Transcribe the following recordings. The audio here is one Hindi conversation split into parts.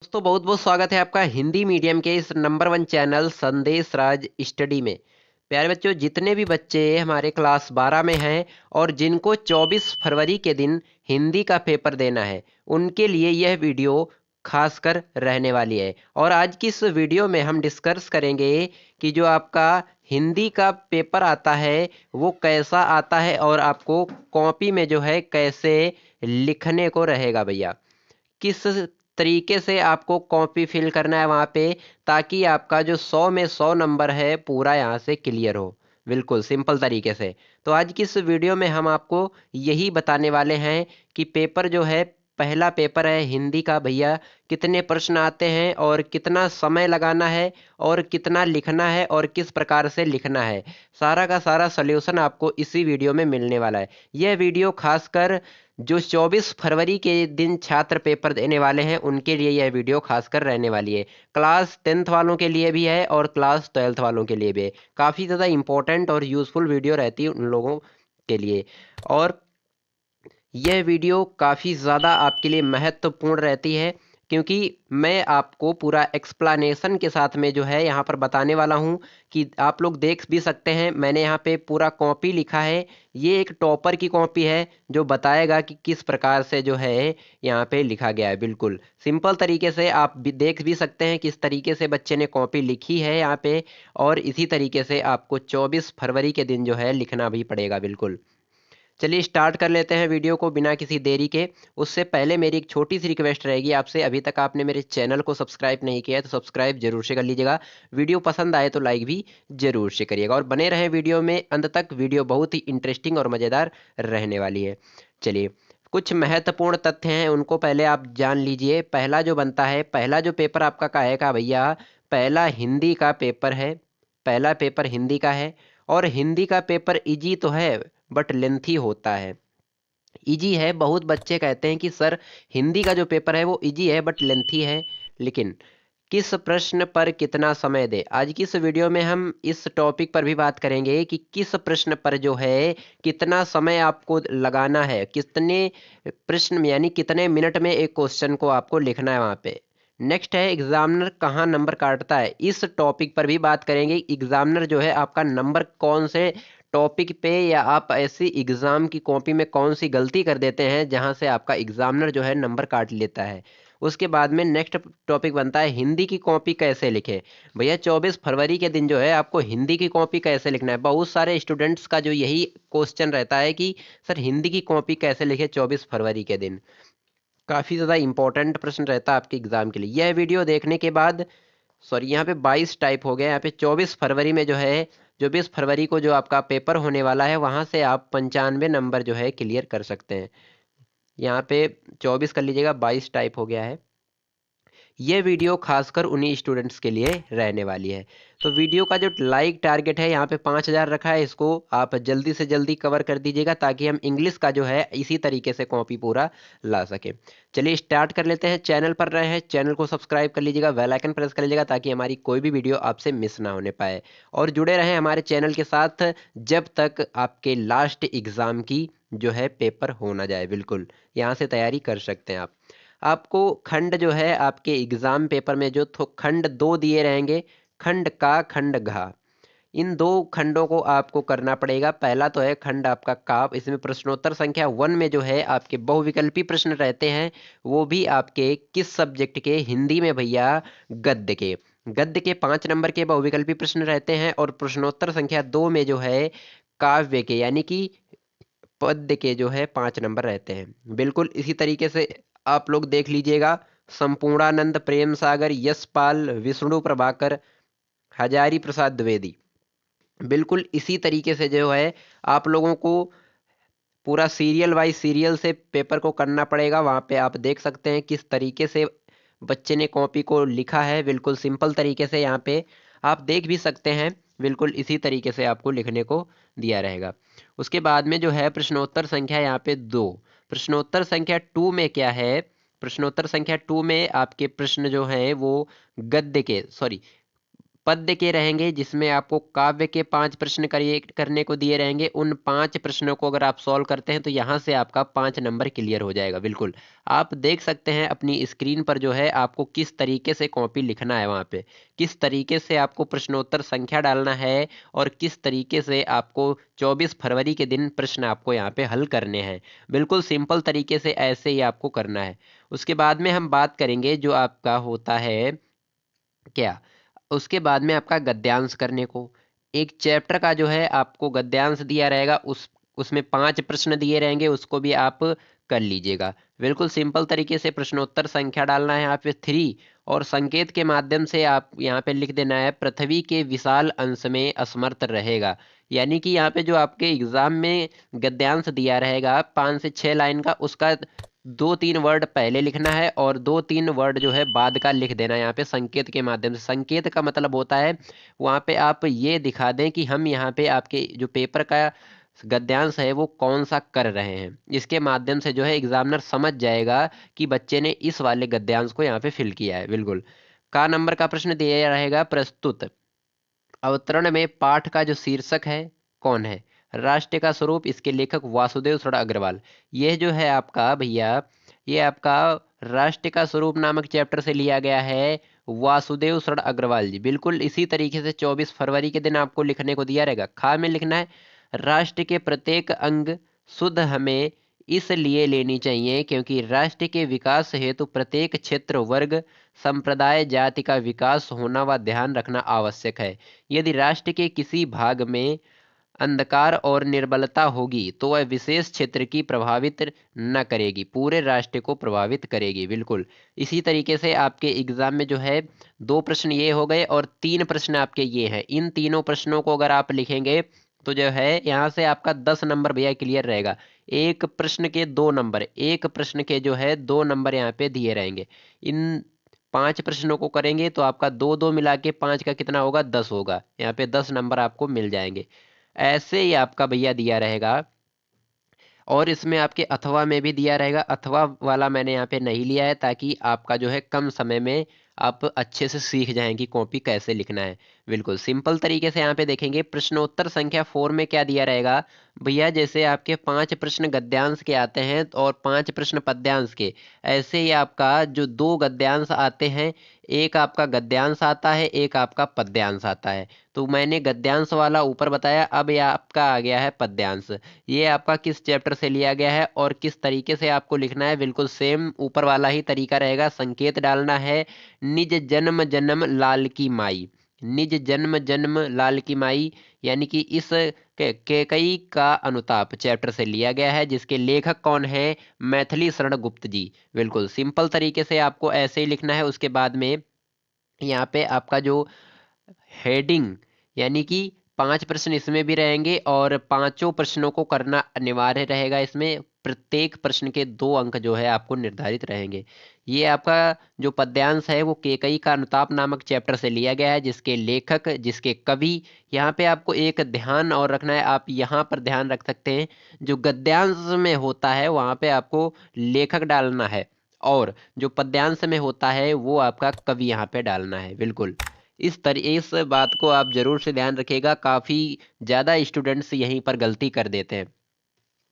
दोस्तों बहुत बहुत स्वागत है आपका हिंदी मीडियम के इस नंबर 1 चैनल संदेश राज स्टडी में। प्यारे बच्चों, जितने भी बच्चे हमारे क्लास 12 में हैं और जिनको 24 फरवरी के दिन हिंदी का पेपर देना है, उनके लिए यह वीडियो खासकर रहने वाली है। और आज की इस वीडियो में हम डिस्कस करेंगे कि जो आपका हिंदी का पेपर आता है वो कैसा आता है और आपको कॉपी में जो है कैसे लिखने को रहेगा भैया, किस तरीके से आपको कॉपी फिल करना है वहाँ पे, ताकि आपका जो 100 में 100 नंबर है पूरा यहाँ से क्लियर हो, बिल्कुल सिंपल तरीके से। तो आज की इस वीडियो में हम आपको यही बताने वाले हैं कि पेपर जो है, पहला पेपर है हिंदी का भैया, कितने प्रश्न आते हैं और कितना समय लगाना है और कितना लिखना है और किस प्रकार से लिखना है, सारा का सारा सॉल्यूशन आपको इसी वीडियो में मिलने वाला है। यह वीडियो खासकर जो 24 फरवरी के दिन छात्र पेपर देने वाले हैं उनके लिए यह वीडियो खासकर रहने वाली है। क्लास 10th वालों के लिए भी है और क्लास 12th वालों के लिए भी है। काफ़ी ज़्यादा इंपॉर्टेंट और यूज़फुल वीडियो रहती है उन लोगों के लिए। और यह वीडियो काफ़ी ज़्यादा आपके लिए महत्वपूर्ण रहती है, क्योंकि मैं आपको पूरा एक्सप्लेनेशन के साथ में जो है यहाँ पर बताने वाला हूँ कि आप लोग देख भी सकते हैं, मैंने यहाँ पे पूरा कॉपी लिखा है। ये एक टॉपर की कॉपी है जो बताएगा कि किस प्रकार से जो है यहाँ पे लिखा गया है। बिल्कुल सिंपल तरीके से आप भी देख भी सकते हैं किस तरीके से बच्चे ने कॉपी लिखी है यहाँ पे। और इसी तरीके से आपको 24 फरवरी के दिन जो है लिखना भी पड़ेगा। बिल्कुल, चलिए स्टार्ट कर लेते हैं वीडियो को बिना किसी देरी के। उससे पहले मेरी एक छोटी सी रिक्वेस्ट रहेगी आपसे, अभी तक आपने मेरे चैनल को सब्सक्राइब नहीं किया है तो सब्सक्राइब जरूर से कर लीजिएगा। वीडियो पसंद आए तो लाइक भी जरूर से करिएगा और बने रहें वीडियो में अंत तक। वीडियो बहुत ही इंटरेस्टिंग और मज़ेदार रहने वाली है। चलिए, कुछ महत्वपूर्ण तथ्य हैं उनको पहले आप जान लीजिए। पहला जो बनता है, पहला जो पेपर आपका का भैया, पहला हिंदी का पेपर है। पहला पेपर हिंदी का है और हिंदी का पेपर इजी तो है बट लेंथी होता है। इजी है, बहुत बच्चे कहते हैं कि सर हिंदी का जो पेपर है वो इजी है बट लेंथी है। लेकिन किस प्रश्न पर कितना समय दे, आज की इस वीडियो में हम इस टॉपिक पर भी बात करेंगे कि किस प्रश्न पर जो है कितना समय आपको लगाना है, कितने प्रश्न में यानी कितने मिनट में एक क्वेश्चन को आपको लिखना है वहाँ पे। नेक्स्ट है एग्जामिनर कहाँ नंबर काटता है, इस टॉपिक पर भी बात करेंगे। एग्जामिनर जो है आपका नंबर कौन से टॉपिक पे या आप ऐसी एग्जाम की कॉपी में कौन सी गलती कर देते हैं जहां से आपका एग्जामिनर जो है नंबर काट लेता है। उसके बाद में नेक्स्ट टॉपिक बनता है हिंदी की कॉपी कैसे लिखे। भैया 24 फरवरी के दिन जो है आपको हिंदी की कॉपी कैसे लिखना है, बहुत सारे स्टूडेंट्स का जो यही क्वेश्चन रहता है कि सर हिंदी की कॉपी कैसे लिखे 24 फरवरी के दिन। काफ़ी ज़्यादा इंपॉर्टेंट प्रश्न रहता है आपके एग्जाम के लिए। यह वीडियो देखने के बाद, सॉरी यहाँ पे 22 टाइप हो गया, यहाँ पे 24 फरवरी में जो है, 24 फरवरी को जो आपका पेपर होने वाला है वहाँ से आप 95 नंबर जो है क्लियर कर सकते हैं। यहाँ पे 24 कर लीजिएगा, 22 टाइप हो गया है। ये वीडियो खासकर उन्हीं स्टूडेंट्स के लिए रहने वाली है। तो वीडियो का जो लाइक टारगेट है यहाँ पे 5000 रखा है, इसको आप जल्दी से जल्दी कवर कर दीजिएगा ताकि हम इंग्लिश का जो है इसी तरीके से कॉपी पूरा ला सके। चलिए स्टार्ट कर लेते हैं। चैनल पर रहे हैं, चैनल को सब्सक्राइब कर लीजिएगा, बेल आइकन प्रेस कर लीजिएगा ताकि हमारी कोई भी वीडियो आपसे मिस ना होने पाए। और जुड़े रहें हमारे चैनल के साथ जब तक आपके लास्ट एग्ज़ाम की जो है पेपर हो ना जाए। बिल्कुल यहाँ से तैयारी कर सकते हैं आप। आपको खंड जो है आपके एग्जाम पेपर में जो खंड दो दिए रहेंगे, खंड का, खंड घा, इन दो खंडों को आपको करना पड़ेगा। पहला तो है खंड आपका काव, इसमें प्रश्नोत्तर संख्या 1 में जो है आपके बहुविकल्पी प्रश्न रहते हैं, वो भी आपके किस सब्जेक्ट के, हिंदी में भैया गद्य के। गद्य के 5 नंबर के बहुविकल्पी प्रश्न रहते हैं और प्रश्नोत्तर संख्या 2 में जो है काव्य के यानी कि पद्य के जो है 5 नंबर रहते हैं। बिल्कुल इसी तरीके से आप लोग देख लीजिएगा, संपूर्णानंद, प्रेम सागर, यशपाल, विष्णु प्रभाकर, हजारी प्रसाद द्विवेदी, बिल्कुल इसी तरीके से जो है आप लोगों को पूरा सीरियल वाइज सीरियल से पेपर को करना पड़ेगा। वहाँ पे आप देख सकते हैं किस तरीके से बच्चे ने कॉपी को लिखा है, बिल्कुल सिंपल तरीके से यहाँ पे आप देख भी सकते हैं। बिल्कुल इसी तरीके से आपको लिखने को दिया रहेगा। उसके बाद में जो है प्रश्नोत्तर संख्या यहाँ पे 2, प्रश्नोत्तर संख्या 2 में क्या है, प्रश्नोत्तर संख्या 2 में आपके प्रश्न जो हैं वो गद्य के, सॉरी पद्य के रहेंगे जिसमें आपको काव्य के 5 प्रश्न करने को दिए रहेंगे। उन 5 प्रश्नों को अगर आप सॉल्व करते हैं तो यहाँ से आपका 5 नंबर क्लियर हो जाएगा। बिल्कुल आप देख सकते हैं अपनी स्क्रीन पर जो है आपको किस तरीके से कॉपी लिखना है, वहाँ पे किस तरीके से आपको प्रश्नोत्तर संख्या डालना है और किस तरीके से आपको 24 फरवरी के दिन प्रश्न आपको यहाँ पे हल करने हैं। बिल्कुल सिंपल तरीके से ऐसे ही आपको करना है। उसके बाद में हम बात करेंगे जो आपका होता है क्या, उसके बाद में आपका गद्यांश करने को। एक चैप्टर का जो है आपको गद्यांश दिया रहेगा, उसमें 5 प्रश्न दिए रहेंगे, उसको भी आप कर लीजिएगा। बिल्कुल सिंपल तरीके से प्रश्नोत्तर संख्या डालना है यहाँ पे 3 और संकेत के माध्यम से आप यहाँ पे लिख देना है पृथ्वी के विशाल अंश में असमर्थ रहेगा। यानी कि यहाँ पे जो आपके एग्जाम में गद्यांश दिया रहेगा 5 से 6 लाइन का, उसका 2-3 वर्ड पहले लिखना है और 2-3 वर्ड जो है बाद का लिख देना है यहाँ पे संकेत के माध्यम से। संकेत का मतलब होता है वहाँ पे आप ये दिखा दें कि हम यहाँ पे आपके जो पेपर का गद्यांश है वो कौन सा कर रहे हैं। इसके माध्यम से जो है एग्जामिनर समझ जाएगा कि बच्चे ने इस वाले गद्यांश को यहाँ पे फिल किया है। बिल्कुल का नंबर का प्रश्न दिया रहेगा प्रस्तुत अवतरण में पाठ का जो शीर्षक है कौन है। राष्ट्र का स्वरूप, इसके लेखक वासुदेव सड़ अग्रवाल। यह जो है आपका भैया, ये आपका राष्ट्र का स्वरूप नामक चैप्टर से लिया गया है, वासुदेव सड़ अग्रवाल जी। बिल्कुल इसी तरीके से 24 फरवरी के दिन आपको लिखने को दिया रहेगा। खा में लिखना है राष्ट्र के प्रत्येक अंग शुद्ध हमें इसलिए लेनी चाहिए क्योंकि राष्ट्र के विकास हेतु प्रत्येक क्षेत्र वर्ग संप्रदाय जाति का विकास होना व ध्यान रखना आवश्यक है। यदि राष्ट्र के किसी भाग में अंधकार और निर्बलता होगी तो वह विशेष क्षेत्र की प्रभावित न करेगी, पूरे राष्ट्र को प्रभावित करेगी। बिल्कुल इसी तरीके से आपके एग्जाम में जो है 2 प्रश्न ये हो गए और 3 प्रश्न आपके ये हैं। इन तीनों प्रश्नों को अगर आप लिखेंगे तो जो है यहाँ से आपका 10 नंबर भैया क्लियर रहेगा। एक प्रश्न के 2 नंबर, एक प्रश्न के जो है 2 नंबर यहाँ पे दिए रहेंगे। इन 5 प्रश्नों को करेंगे तो आपका 2-2 मिला के 5 का कितना होगा, 10 होगा। यहाँ पे 10 नंबर आपको मिल जाएंगे। ऐसे ही आपका भैया दिया रहेगा और इसमें आपके अथवा में भी दिया रहेगा। अथवा वाला मैंने यहाँ पे नहीं लिया है ताकि आपका जो है कम समय में आप अच्छे से सीख जाएं कि कॉपी कैसे लिखना है। बिल्कुल सिंपल तरीके से यहाँ पे देखेंगे प्रश्नोत्तर संख्या 4 में क्या दिया रहेगा भैया, जैसे आपके 5 प्रश्न गद्यांश के आते हैं और 5 प्रश्न पद्यांश के, ऐसे ही आपका जो 2 गद्यांश आते हैं, एक आपका गद्यांश आता है, एक आपका पद्यांश आता है। तो मैंने गद्यांश वाला ऊपर बताया, अब यह आपका आ गया है पद्यांश। ये आपका किस चैप्टर से लिया गया है और किस तरीके से आपको लिखना है, बिल्कुल सेम ऊपर वाला ही तरीका रहेगा। संकेत डालना है निज जन्म जन्म लाल की माई, निज जन्म जन्म लाल की माई, यानी कि इस कैकई का अनुताप चैप्टर से लिया गया है, जिसके लेखक कौन है, मैथिली शरण गुप्त जी। बिल्कुल सिंपल तरीके से आपको ऐसे ही लिखना है। उसके बाद में यहाँ पे आपका जो हेडिंग, यानी कि 5 प्रश्न इसमें भी रहेंगे और पांचों प्रश्नों को करना अनिवार्य रहेगा। इसमें प्रत्येक प्रश्न के 2 अंक जो है आपको निर्धारित रहेंगे। ये आपका जो पद्यांश है वो केकई का अनुताप नामक चैप्टर से लिया गया है, जिसके लेखक, जिसके कवि। यहाँ पे आपको एक ध्यान और रखना है, आप यहाँ पर ध्यान रख सकते हैं, जो गद्यांश में होता है वहाँ पे आपको लेखक डालना है और जो पद्यांश में होता है वो आपका कवि यहाँ पे डालना है। बिल्कुल इस बात को आप जरूर से ध्यान रखिएगा, काफ़ी ज़्यादा स्टूडेंट्स यहीं पर गलती कर देते हैं,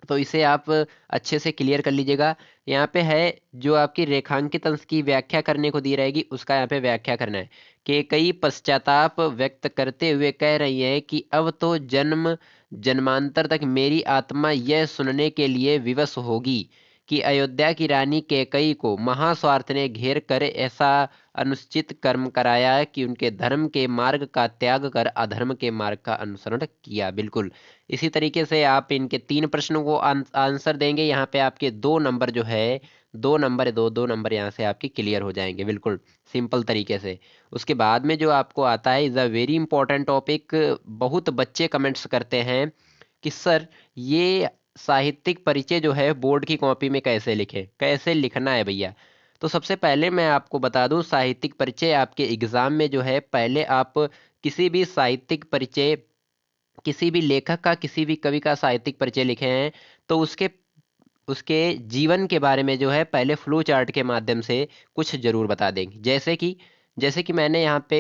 तो इसे आप अच्छे से क्लियर कर लीजिएगा। यहाँ पे है जो आपकी रेखांकित अंश की व्याख्या करने को दी रहेगी, उसका यहाँ पे व्याख्या करना है कि कई पश्चाताप व्यक्त करते हुए कह रही है कि अब तो जन्म जन्मांतर तक मेरी आत्मा यह सुनने के लिए विवश होगी कि अयोध्या की रानी कैकई को महास्वार्थ ने घेर कर ऐसा अनुचित कर्म कराया कि उनके धर्म के मार्ग का त्याग कर अधर्म के मार्ग का अनुसरण किया। बिल्कुल इसी तरीके से आप इनके 3 प्रश्नों को आंसर देंगे। यहाँ पे आपके 2 नंबर जो है, 2 नंबर यहाँ से आपके क्लियर हो जाएंगे। बिल्कुल सिंपल तरीके से। उसके बाद में जो आपको आता है is a very important topic. बहुत बच्चे कमेंट्स करते हैं कि सर ये साहित्यिक परिचय जो है बोर्ड की कॉपी में कैसे लिखें, कैसे लिखना है भैया। तो सबसे पहले मैं आपको बता दूं, साहित्यिक परिचय आपके एग्जाम में जो है, पहले आप किसी भी साहित्यिक परिचय, किसी भी लेखक का, किसी भी कवि का साहित्यिक परिचय लिखे हैं तो उसके उसके जीवन के बारे में जो है पहले फ्लो चार्ट के माध्यम से कुछ जरूर बता देंगे। जैसे कि मैंने यहाँ पे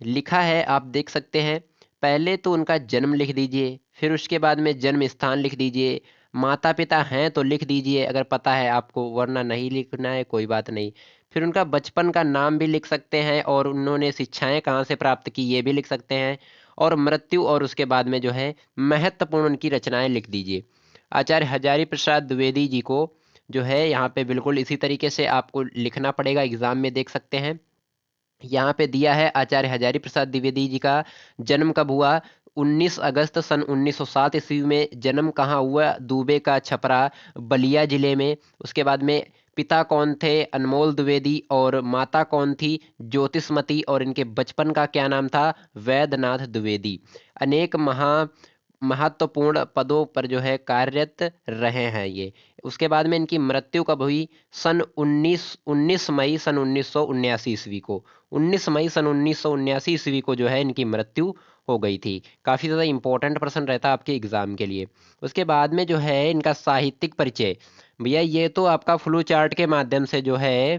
लिखा है आप देख सकते हैं। पहले तो उनका जन्म लिख दीजिए, फिर उसके बाद में जन्म स्थान लिख दीजिए। माता पिता हैं तो लिख दीजिए अगर पता है आपको, वरना नहीं लिखना है कोई बात नहीं। फिर उनका बचपन का नाम भी लिख सकते हैं, और उन्होंने शिक्षाएं कहाँ से प्राप्त की ये भी लिख सकते हैं। और मृत्यु, और उसके बाद में जो है महत्वपूर्ण उनकी रचनाएं लिख दीजिए। आचार्य हजारी प्रसाद द्विवेदी जी को जो है यहाँ पे बिल्कुल इसी तरीके से आपको लिखना पड़ेगा। एग्जाम में देख सकते हैं यहाँ पे दिया है, आचार्य हजारी प्रसाद द्विवेदी जी का जन्म कब हुआ। 19 अगस्त सन 1907 ईस्वी में जन्म कहाँ हुआ, दुबे का छपरा बलिया जिले में। उसके बाद में पिता कौन थे, अनमोल द्विवेदी, और माता कौन थी, ज्योतिषमती, और इनके बचपन का क्या नाम था, वैद्यनाथ द्विवेदी। अनेक महत्वपूर्ण पदों पर जो है कार्यरत रहे हैं ये। उसके बाद में इनकी मृत्यु कब हुई, सन 19 मई सन 1979 ईस्वी को। 19 मई सन 1979 ईस्वी को जो है इनकी मृत्यु हो गई थी। काफ़ी ज़्यादा इंपॉर्टेंट प्रश्न रहता है आपके एग्जाम के लिए। उसके बाद में जो है इनका साहित्यिक परिचय, भैया ये तो आपका फ्लू चार्ट के माध्यम से जो है,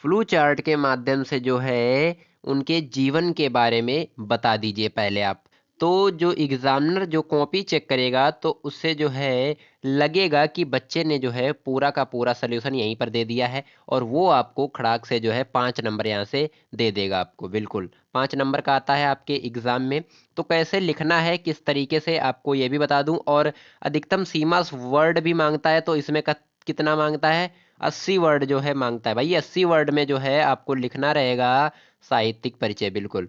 फ्लू चार्ट के माध्यम से जो है उनके जीवन के बारे में बता दीजिए पहले आप। तो जो एग्जामिनर जो कॉपी चेक करेगा तो उससे जो है लगेगा कि बच्चे ने जो है पूरा का पूरा सल्यूशन यहीं पर दे दिया है, और वो आपको खड़ाक से जो है 5 नंबर यहाँ से दे देगा आपको। बिल्कुल 5 नंबर का आता है आपके एग्जाम में। तो कैसे लिखना है किस तरीके से आपको ये भी बता दूं। और अधिकतम सीमा वर्ड भी मांगता है, तो इसमें कितना मांगता है, 80 वर्ड जो है मांगता है भाई। 80 वर्ड में जो है आपको लिखना रहेगा साहित्यिक परिचय। बिल्कुल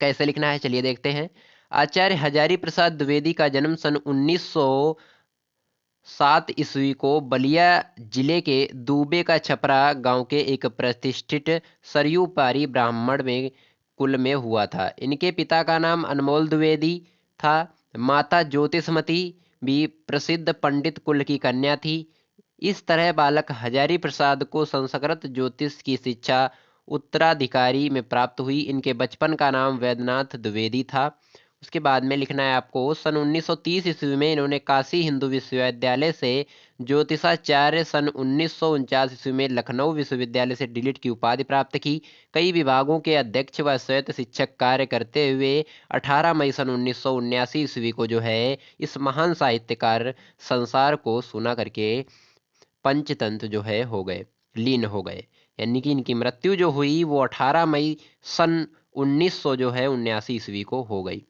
कैसे लिखना है चलिए देखते हैं। आचार्य हजारी प्रसाद द्विवेदी का जन्म सन 1907 ईस्वी को बलिया जिले के दूबे का छपरा गांव के एक प्रतिष्ठित सरयू पारी ब्राह्मण में कुल में हुआ था। इनके पिता का नाम अनमोल द्विवेदी था। माता ज्योतिषमती भी प्रसिद्ध पंडित कुल की कन्या थी। इस तरह बालक हजारी प्रसाद को संस्कृत ज्योतिष की शिक्षा उत्तराधिकारी में प्राप्त हुई। इनके बचपन का नाम वैद्यनाथ द्विवेदी था। उसके बाद में लिखना है आपको, सन 1930 ईस्वी में इन्होंने काशी हिंदू विश्वविद्यालय से ज्योतिषाचार्य, सन 1949 ईस्वी में लखनऊ विश्वविद्यालय से डीलिट की उपाधि प्राप्त की। कई विभागों के अध्यक्ष व स्वायत्त शिक्षक कार्य करते हुए 18 मई सन 1979 ईस्वी को जो है इस महान साहित्यकार संसार को सुना करके पंचतंत्र जो है हो गए, लीन हो गए। यानी कि इनकी मृत्यु जो हुई वो 18 मई सन 1900 जो है 79 ईस्वी को हो गई।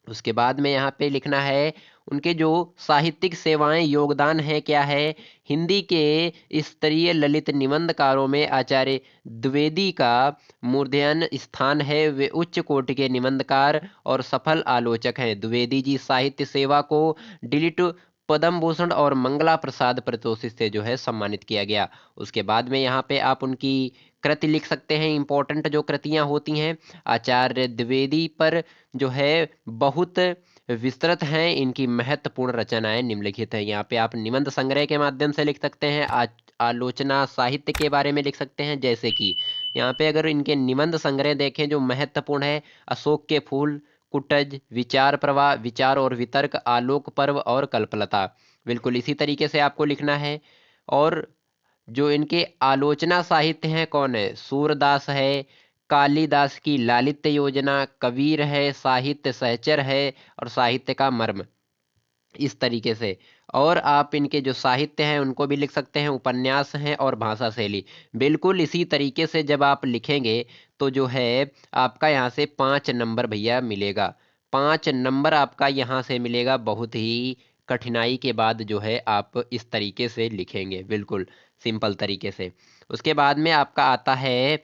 उसके बाद में यहाँ पे लिखना है उनके जो साहित्यिक सेवाएं योगदान है क्या है। हिंदी के स्तरीय ललित निबंधकारों में आचार्य द्विवेदी का मूर्धन्य स्थान है। वे उच्च कोटि के निबंधकार और सफल आलोचक हैं। द्विवेदी जी साहित्य सेवा को डिलिट पद्म भूषण और मंगला प्रसाद प्रतोषित से जो है सम्मानित किया गया। उसके बाद में यहाँ पे आप उनकी कृति लिख सकते हैं, इंपॉर्टेंट जो कृतियां होती हैं आचार्य द्विवेदी पर जो है बहुत विस्तृत हैं। इनकी महत्वपूर्ण रचनाएं निम्नलिखित हैं। यहाँ पे आप निबंध संग्रह के माध्यम से लिख सकते हैं, आलोचना साहित्य के बारे में लिख सकते हैं। जैसे कि यहाँ पे अगर इनके निबंध संग्रह देखें जो महत्वपूर्ण है, अशोक के फूल, कुटज, विचार प्रवाह, विचार और वितर्क, आलोक पर्व और कल्पलता। बिल्कुल इसी तरीके से आपको लिखना है। और जो इनके आलोचना साहित्य हैं कौन है, सूरदास है, कालिदास की लालित्य योजना, कबीर है, साहित्य सहचर है, और साहित्य का मर्म, इस तरीके से। और आप इनके जो साहित्य हैं उनको भी लिख सकते हैं, उपन्यास हैं और भाषा शैली। बिल्कुल इसी तरीके से जब आप लिखेंगे तो जो है आपका यहाँ से 5 नंबर भैया मिलेगा। 5 नंबर आपका यहाँ से मिलेगा, बहुत ही कठिनाई के बाद जो है आप इस तरीके से लिखेंगे, बिल्कुल सिंपल तरीके से। उसके बाद में आपका आता है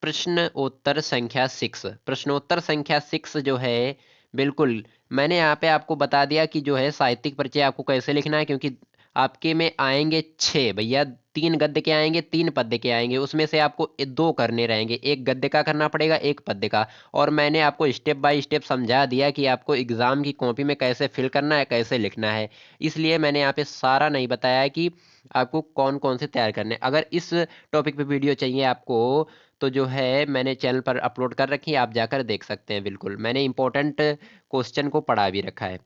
प्रश्नोत्तर संख्या 6। प्रश्नोत्तर संख्या 6 जो है बिल्कुल मैंने यहाँ पे आपको बता दिया कि जो है साहित्यिक परिचय आपको कैसे लिखना है, क्योंकि आपके में आएंगे 6 भैया। 3 गद्य के आएंगे, 3 पद्य के आएंगे, उसमें से आपको 2 करने रहेंगे। एक गद्य का करना पड़ेगा, एक पद्य का। और मैंने आपको स्टेप बाय स्टेप समझा दिया कि आपको एग्जाम की कॉपी में कैसे फिल करना है, कैसे लिखना है। इसलिए मैंने यहाँ पे सारा नहीं बताया है कि आपको कौन कौन से तैयार करने हैं। अगर इस टॉपिक पे वीडियो चाहिए आपको तो जो है मैंने चैनल पर अपलोड कर रखी है, आप जाकर देख सकते हैं। बिल्कुल मैंने इंपॉर्टेंट क्वेश्चन को पढ़ा भी रखा है।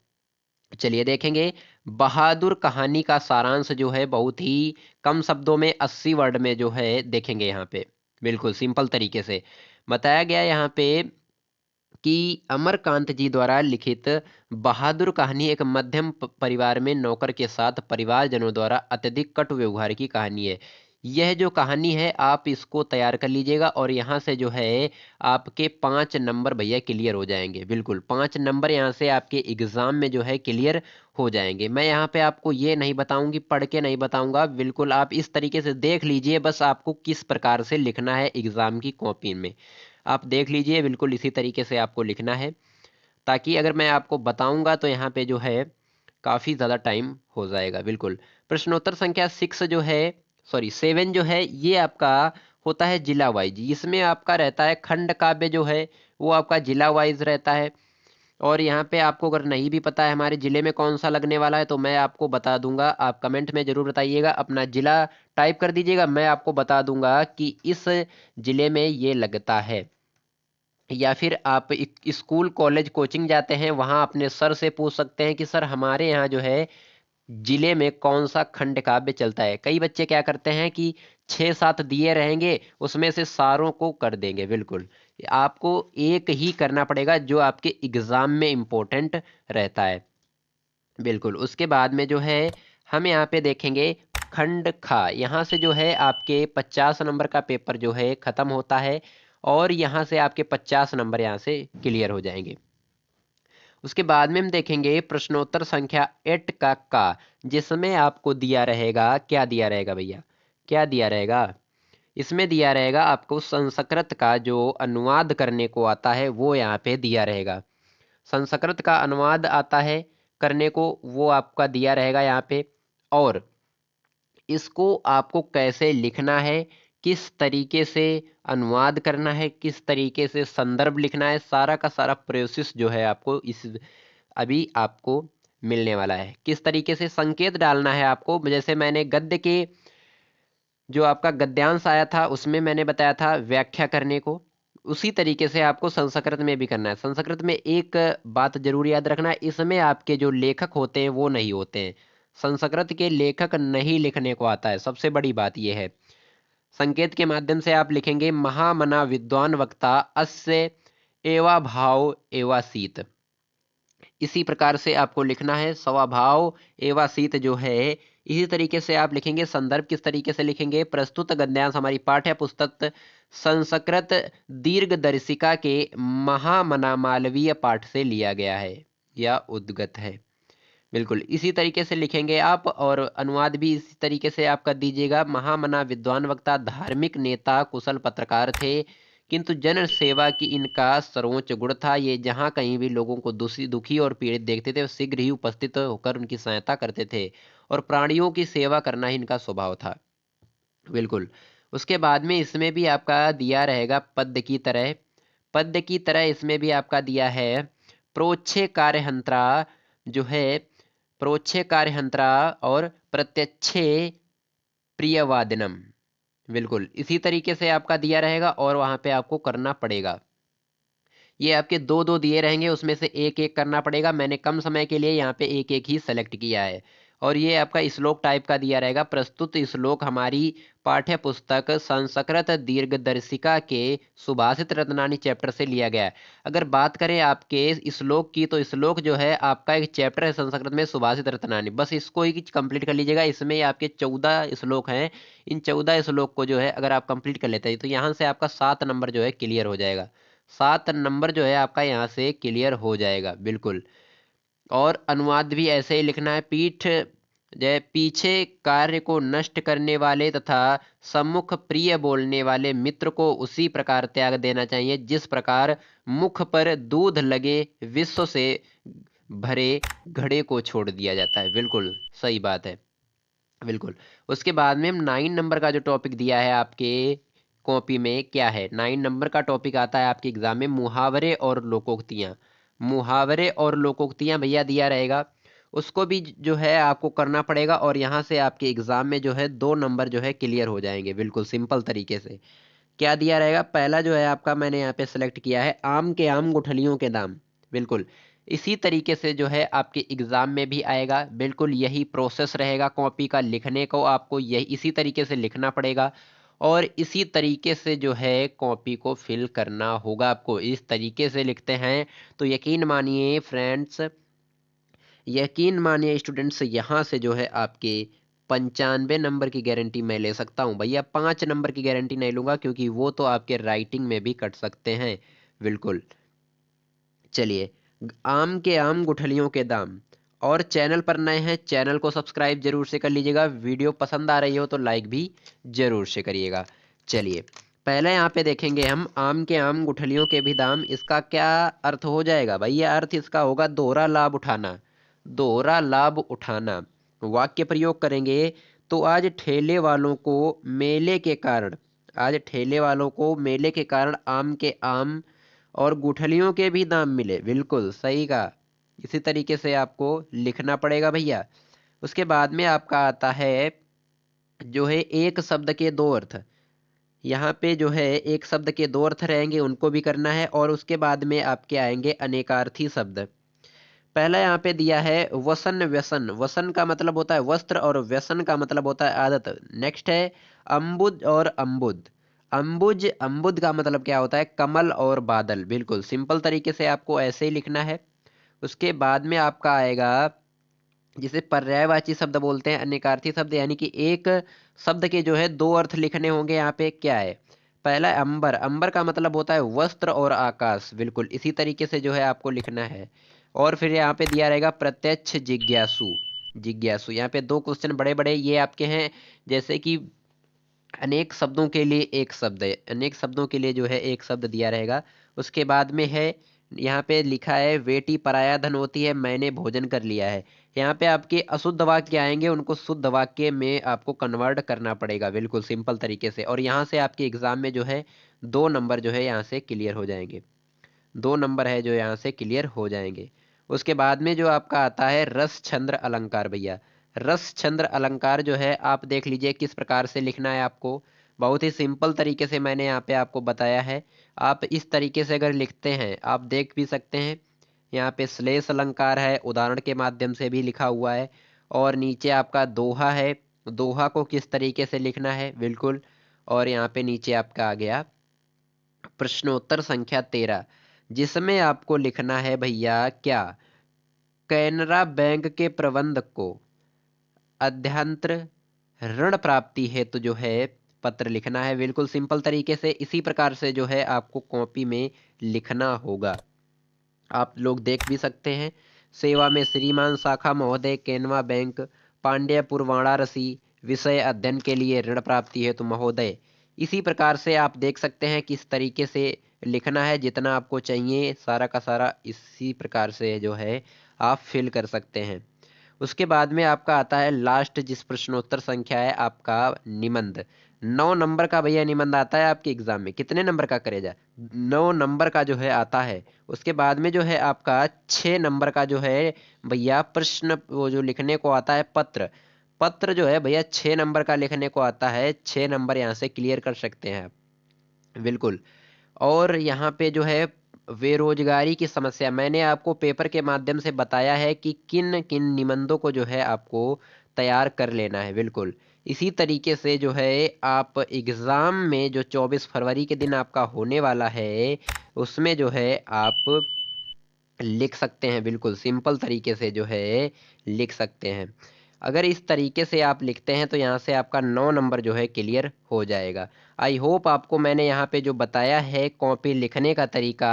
चलिए देखेंगे। बहादुर कहानी का सारांश जो है बहुत ही कम शब्दों में 80 वर्ड में जो है देखेंगे यहाँ पे। बिल्कुल सिंपल तरीके से बताया गया यहाँ पे कि अमरकांत जी द्वारा लिखित बहादुर कहानी एक मध्यम परिवार में नौकर के साथ परिवारजनों द्वारा अत्यधिक कटु व्यवहार की कहानी है। यह जो कहानी है आप इसको तैयार कर लीजिएगा और यहाँ से जो है आपके 5 नंबर भैया क्लियर हो जाएंगे। बिल्कुल 5 नंबर यहाँ से आपके एग्जाम में जो है क्लियर हो जाएंगे। मैं यहाँ पे आपको ये नहीं बताऊंगी, पढ़ के नहीं बताऊंगा, बिल्कुल आप इस तरीके से देख लीजिए बस आपको किस प्रकार से लिखना है एग्जाम की कॉपी में। आप देख लीजिए बिल्कुल इसी तरीके से आपको लिखना है, ताकि अगर मैं आपको बताऊंगा तो यहाँ पे जो है काफ़ी ज़्यादा टाइम हो जाएगा। बिल्कुल प्रश्नोत्तर संख्या 6 जो है, सॉरी 7 जो है, ये आपका होता है जिला वाइज। इसमें आपका रहता है खंड काव्य जो है वो आपका जिला वाइज रहता है। और यहाँ पे आपको अगर नहीं भी पता है हमारे ज़िले में कौन सा लगने वाला है तो मैं आपको बता दूंगा। आप कमेंट में ज़रूर बताइएगा, अपना ज़िला टाइप कर दीजिएगा, मैं आपको बता दूंगा कि इस ज़िले में ये लगता है। या फिर आप स्कूल कॉलेज कोचिंग जाते हैं वहाँ अपने सर से पूछ सकते हैं कि सर हमारे यहाँ जो है जिले में कौन सा खंड काव्य चलता है। कई बच्चे क्या करते हैं कि 6-7 दिए रहेंगे उसमें से सारों को कर देंगे। बिल्कुल आपको एक ही करना पड़ेगा जो आपके एग्जाम में इम्पोर्टेंट रहता है। बिल्कुल उसके बाद में जो है हम यहाँ पे देखेंगे खंड खा। यहाँ से जो है आपके 50 नंबर का पेपर जो है खत्म होता है और यहाँ से आपके 50 नंबर यहाँ से क्लियर हो जाएंगे। उसके बाद में हम देखेंगे प्रश्नोत्तर संख्या 8 का जिसमें आपको दिया रहेगा, क्या दिया रहेगा भैया, क्या दिया रहेगा, इसमें दिया रहेगा आपको संस्कृत का जो अनुवाद करने को आता है वो यहाँ पे दिया रहेगा। संस्कृत का अनुवाद आता है करने को वो आपका दिया रहेगा यहाँ पे। और इसको आपको कैसे लिखना है, किस तरीके से अनुवाद करना है, किस तरीके से संदर्भ लिखना है, सारा का सारा प्रोसेस जो है आपको इस अभी आपको मिलने वाला है। किस तरीके से संकेत डालना है आपको, जैसे मैंने गद्य के जो आपका गद्यांश आया था उसमें मैंने बताया था व्याख्या करने को, उसी तरीके से आपको संस्कृत में भी करना है। संस्कृत में एक बात जरूर याद रखना है, इसमें आपके जो लेखक होते हैं वो नहीं होते हैं। संस्कृत के लेखक नहीं लिखने को आता है, सबसे बड़ी बात यह है। संकेत के माध्यम से आप लिखेंगे महामना विद्वान वक्ता अस्य एवा भाव एवा शीत। इसी प्रकार से आपको लिखना है स्वभाव एवं शीत जो है इसी तरीके से आप लिखेंगे। संदर्भ किस तरीके से लिखेंगे, प्रस्तुत गद्यांश हमारी पाठ्य पुस्तक संस्कृत दीर्घदर्शिका के महामना मालवीय पाठ से लिया गया है या उद्गत है। बिल्कुल इसी तरीके से लिखेंगे आप और अनुवाद भी इसी तरीके से आप कर दीजिएगा। महामना विद्वान वक्ता धार्मिक नेता कुशल पत्रकार थे, किंतु जन सेवा की इनका सर्वोच्च गुण था। ये जहाँ कहीं भी लोगों को दुखी और पीड़ित देखते थे शीघ्र ही उपस्थित होकर उनकी सहायता करते थे और प्राणियों की सेवा करना ही इनका स्वभाव था। बिल्कुल उसके बाद में इसमें भी आपका दिया रहेगा पद्य की तरह। पद्य की तरह इसमें भी आपका दिया है प्रोच्छे कार्यहंत्रा जो है, प्रोच्छे कार्यहंत्रा और प्रत्यक्षे प्रियवादिनम। बिल्कुल इसी तरीके से आपका दिया रहेगा और वहां पे आपको करना पड़ेगा। ये आपके दो दो दिए रहेंगे उसमें से एक एक करना पड़ेगा। मैंने कम समय के लिए यहाँ पे एक एक ही सेलेक्ट किया है। और ये आपका श्लोक टाइप का दिया रहेगा। प्रस्तुत श्लोक हमारी पाठ्य पुस्तक संस्कृत दीर्घदर्शिका के सुभाषित रत्नानी चैप्टर से लिया गया है। अगर बात करें आपके श्लोक की तो श्लोक जो है आपका एक चैप्टर है संस्कृत में सुभाषित रत्नानी, बस इसको ही कंप्लीट कर लीजिएगा। इसमें आपके 14 श्लोक हैं। इन 14 श्लोक को जो है अगर आप कंप्लीट कर लेते हैं तो यहाँ से आपका 7 नंबर जो है क्लियर हो जाएगा। 7 नंबर जो है आपका यहाँ से क्लियर हो जाएगा। बिल्कुल और अनुवाद भी ऐसे ही लिखना है। पीठ जय पीछे कार्य को नष्ट करने वाले तथा सम्मुख प्रिय बोलने वाले मित्र को उसी प्रकार त्याग देना चाहिए जिस प्रकार मुख पर दूध लगे विश्व से भरे घड़े को छोड़ दिया जाता है। बिल्कुल सही बात है। बिल्कुल उसके बाद में हम 9 नंबर का जो टॉपिक दिया है आपके कॉपी में क्या है, 9 नंबर का टॉपिक आता है आपके एग्जाम में मुहावरे और लोकोक्तियाँ। मुहावरे और लोकोक्तियाँ भैया दिया रहेगा, उसको भी जो है आपको करना पड़ेगा और यहाँ से आपके एग्जाम में जो है 2 नंबर जो है क्लियर हो जाएंगे। बिल्कुल सिंपल तरीके से क्या दिया रहेगा, पहला जो है आपका मैंने यहाँ पे सेलेक्ट किया है आम के आम गुठलियों के दाम। बिल्कुल इसी तरीके से जो है आपके एग्जाम में भी आएगा। बिल्कुल यही प्रोसेस रहेगा कॉपी का लिखने को, आपको यही इसी तरीके से लिखना पड़ेगा। और इसी तरीके से जो है कॉपी को फिल करना होगा आपको। इस तरीके से लिखते हैं तो यकीन मानिए फ्रेंड्स, यकीन मानिए स्टूडेंट्स, यहाँ से जो है आपके 95 नंबर की गारंटी मैं ले सकता हूँ भैया। 5 नंबर की गारंटी नहीं लूँगा क्योंकि वो तो आपके राइटिंग में भी कट सकते हैं। बिल्कुल। चलिए, आम के आम गुठलियों के दाम। और चैनल पर नए हैं, चैनल को सब्सक्राइब जरूर से कर लीजिएगा। वीडियो पसंद आ रही हो तो लाइक भी जरूर से करिएगा। चलिए, पहले यहाँ पे देखेंगे हम आम के आम गुठलियों के भी दाम। इसका क्या अर्थ हो जाएगा भैया? अर्थ इसका होगा दोहरा लाभ उठाना। दोहरा लाभ उठाना। वाक्य प्रयोग करेंगे तो आज ठेले वालों को मेले के कारण, आज ठेले वालों को मेले के कारण आम के आम और गुठलियों के भी दाम मिले। बिल्कुल सही कहा। इसी तरीके से आपको लिखना पड़ेगा भैया। उसके बाद में आपका आता है जो है एक शब्द के दो अर्थ। यहाँ पे जो है एक शब्द के दो अर्थ रहेंगे, उनको भी करना है। और उसके बाद में आपके आएंगे अनेकार्थी शब्द। पहला यहाँ पे दिया है वसन व्यसन। वसन का मतलब होता है वस्त्र और व्यसन का मतलब होता है आदत। नेक्स्ट है अम्बुज और अम्बुद। अम्बुज, अम्बुद का मतलब क्या होता है? कमल और बादल। बिल्कुल सिंपल तरीके से आपको ऐसे ही लिखना है। उसके बाद में आपका आएगा जिसे पर्यायवाची शब्द बोलते हैं, अनेकार्थी शब्द, यानी कि एक शब्द के जो है दो अर्थ लिखने होंगे। यहाँ पे क्या है? पहला है अंबर। अंबर का मतलब होता है वस्त्र और आकाश। बिल्कुल इसी तरीके से जो है आपको लिखना है। और फिर यहाँ पे दिया रहेगा प्रत्यक्ष जिज्ञासु। जिज्ञासु, यहाँ पे दो क्वेश्चन बड़े बड़े ये आपके हैं। जैसे कि अनेक शब्दों के लिए एक शब्द है, अनेक शब्दों के लिए जो है एक शब्द दिया रहेगा। उसके बाद में है यहाँ पे लिखा है बेटी पराया धन होती है, मैंने भोजन कर लिया है। यहाँ पे आपके अशुद्ध वाक्य आएंगे, उनको शुद्ध वाक्य में आपको कन्वर्ट करना पड़ेगा। बिल्कुल सिंपल तरीके से। और यहाँ से आपके एग्जाम में जो है 2 नंबर जो है यहाँ से क्लियर हो जाएंगे। 2 नंबर है जो यहाँ से क्लियर हो जाएंगे। उसके बाद में जो आपका आता है रस छंद्र अलंकार भैया। रस छंद्र अलंकार जो है आप देख लीजिए किस प्रकार से लिखना है आपको। बहुत ही सिंपल तरीके से मैंने यहाँ पे आपको बताया है। आप इस तरीके से अगर लिखते हैं, आप देख भी सकते हैं यहाँ पे श्लेष अलंकार है, उदाहरण के माध्यम से भी लिखा हुआ है। और नीचे आपका दोहा है, दोहा को किस तरीके से लिखना है। बिल्कुल। और यहाँ पे नीचे आपका आ गया प्रश्नोत्तर संख्या 13, जिसमें आपको लिखना है भैया क्या? कैनरा बैंक के प्रबंधक को अध्यंतर ऋण प्राप्ति हेतु जो है पत्र लिखना है। बिल्कुल सिंपल तरीके से इसी प्रकार से जो है आपको कॉपी में लिखना होगा। आप लोग देख भी सकते हैं। सेवा में श्रीमान शाखा महोदय, केनवा बैंक, पांड्यपुर वाराणसी, विषय अध्ययन के लिए ऋण प्राप्ति हेतु महोदय। इसी प्रकार से आप देख सकते हैं किस तरीके से लिखना है। जितना आपको चाहिए सारा का सारा इसी प्रकार से जो है आप फिल कर सकते हैं। उसके बाद में आपका आता है लास्ट जिस प्रश्नोत्तर संख्या है आपका निबंध। 9 नंबर का भैया निबंध आता है आपके एग्जाम में। कितने नंबर का करेजा? 9 नंबर का जो है आता है। उसके बाद में जो है आपका 6 नंबर का जो है भैया प्रश्न, वो जो लिखने को आता है पत्र। पत्र जो है भैया 6 नंबर का लिखने को आता है। 6 नंबर यहाँ से क्लियर कर सकते हैं आप। बिल्कुल। और यहाँ पे जो है बेरोजगारी की समस्या, मैंने आपको पेपर के माध्यम से बताया है कि किन किन निबंधों को जो है आपको तैयार कर लेना है। बिल्कुल इसी तरीके से जो है आप एग्ज़ाम में जो 24 फरवरी के दिन आपका होने वाला है उसमें जो है आप लिख सकते हैं। बिल्कुल सिंपल तरीके से जो है लिख सकते हैं। अगर इस तरीके से आप लिखते हैं तो यहाँ से आपका 9 नंबर जो है क्लियर हो जाएगा। आई होप आपको मैंने यहाँ पे जो बताया है कॉपी लिखने का तरीका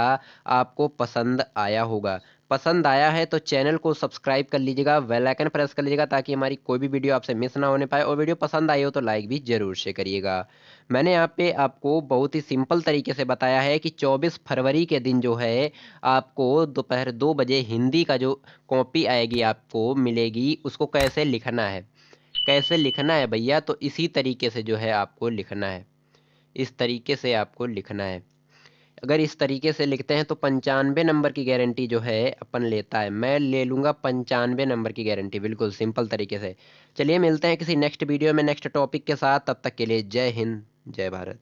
आपको पसंद आया होगा। पसंद आया है तो चैनल को सब्सक्राइब कर लीजिएगा, बेल आइकन प्रेस कर लीजिएगा ताकि हमारी कोई भी वीडियो आपसे मिस ना होने पाए। और वीडियो पसंद आई हो तो लाइक भी जरूर से करिएगा। मैंने यहाँ पे आपको बहुत ही सिंपल तरीके से बताया है कि 24 फरवरी के दिन जो है आपको दोपहर 2 बजे हिंदी का जो कॉपी आएगी आपको मिलेगी, उसको कैसे लिखना है। कैसे लिखना है भैया? तो इसी तरीके से जो है आपको लिखना है। इस तरीके से आपको लिखना है। अगर इस तरीके से लिखते हैं तो 95 नंबर की गारंटी जो है अपन लेता है। मैं ले लूँगा 95 नंबर की गारंटी। बिल्कुल सिंपल तरीके से। चलिए मिलते हैं किसी नेक्स्ट वीडियो में नेक्स्ट टॉपिक के साथ। तब तक के लिए जय हिंद, जय भारत।